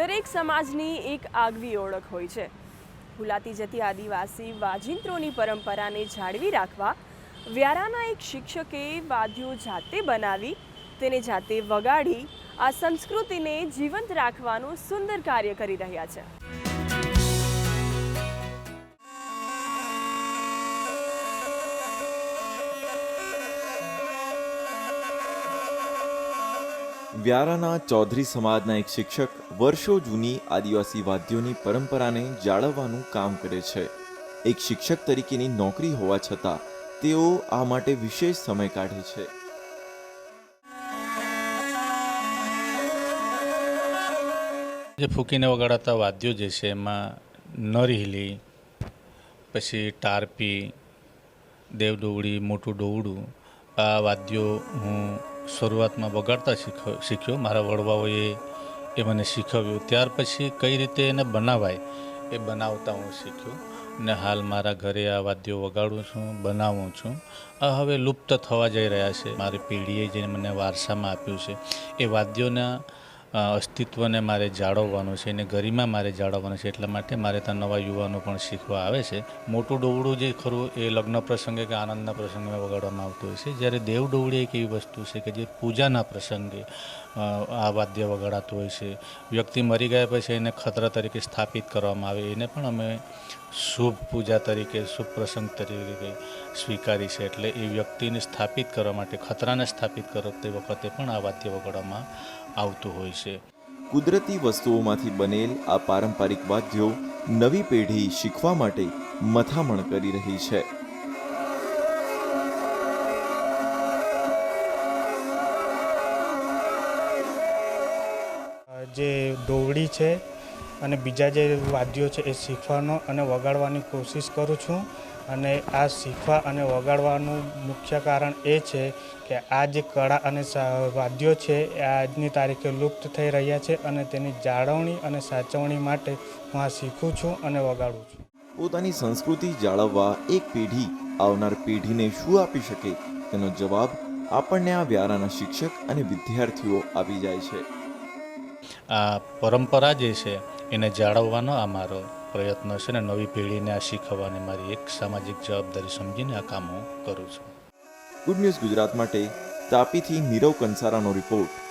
દરેક સમાજની એક આગવી ઓળખ હોય છે। ભૂલાતી જતી આદિવાસી વાજિંત્રોની પરંપરાને જાળવી રાખવા વ્યારાના એક શિક્ષકે વાદ્યો જાતે બનાવી તેને જાતે વગાડી આ સંસ્કૃતિને જીવંત રાખવાનું સુંદર કાર્ય કરી રહ્યા છે। વ્યારાના ચૌધરી સમાજના એક શિક્ષક વર્ષો જૂની આદિવાસી વાદ્યોની પરંપરાને જાળવવાનું કામ કરે છે। એક શિક્ષક તરીકેની નોકરી હોવા છતાં તેઓ આ માટે વિશેષ સમય કાઢે છે। જે ફૂંકીને વગાડતા વાદ્યો જે છે એમાં નરીહલી, પછી ટારપી, દેવડોવડી, મોટું ડોવડું, આ વાદ્યો હું શરૂઆતમાં વગાડતા શીખ્યો। મારા વડવાઓએ એ મને શીખવ્યું। ત્યાર પછી કઈ રીતે એને બનાવાય એ બનાવતા હું શીખ્યો ને હાલ મારા ઘરે આ વાદ્યો વગાડું છું, બનાવું છું। આ હવે લુપ્ત થવા જઈ રહ્યા છે। મારી પેઢીએ જે મને વારસામાં આપ્યું છે એ વાદ્યોના અસ્તિત્વને મારે જાળવવાનું છે, એને ગરિમા મારે જાળવવાનું છે। એટલા માટે મારે ત્યાં નવા યુવાનો પણ શીખવા આવે છે। મોટું ડોવડું જે ખરું એ લગ્ન પ્રસંગે કે આનંદના પ્રસંગે વગાડવામાં આવતું હોય છે, જ્યારે દેવડોવડી એક એવી વસ્તુ છે કે જે પૂજાના પ્રસંગે આ વાદ્ય વગાડાતું હોય છે। વ્યક્તિ મરી ગયા પછી એને ખતરા તરીકે સ્થાપિત કરવામાં આવે, એને પણ અમે શુભ પૂજા તરીકે, શુભ પ્રસંગ તરીકે સ્વીકારી છે। એટલે એ વ્યક્તિને સ્થાપિત કરવા માટે, ખતરાને સ્થાપિત કરતી વખતે પણ આ વાદ્ય વગાડવામાં આવતું હોય છે। કુદરતી વસ્તુઓમાંથી બનેલ આ પારંપરિક વાદ્યો નવી પેઢી શીખવા માટે મથામણ કરી રહી છે। જે ડોવડી છે અને બીજા જે વાદ્યો છે એ શીખવાનો અને વગાડવાની કોશિશ કરું છું। અને આ શીખવા અને વગાડવાનું મુખ્ય કારણ એ છે કે આ જે કળા અને વાદ્યો છે એ આજની તારીખે લુપ્ત થઈ રહ્યા છે અને તેની જાળવણી અને સાચવણી માટે હું આ શીખું છું અને વગાડું છું। પોતાની સંસ્કૃતિ જાળવવા એક પેઢી આવનાર પેઢીને શું આપી શકે તેનો જવાબ આપણને આ વ્યારાના શિક્ષક અને વિદ્યાર્થીઓ આપી જાય છે। આ પરંપરા જે છે એને જાળવવાનો આ મારો પ્રયત્ન છે ને નવી પેઢીને આ શીખવવાની મારી એક સામાજિક જવાબદારી સમજીને આ કામ હું કરું છું। ગુડ ન્યૂઝ ગુજરાત માટે તાપીથી નીરવ કંસારાનો રિપોર્ટ।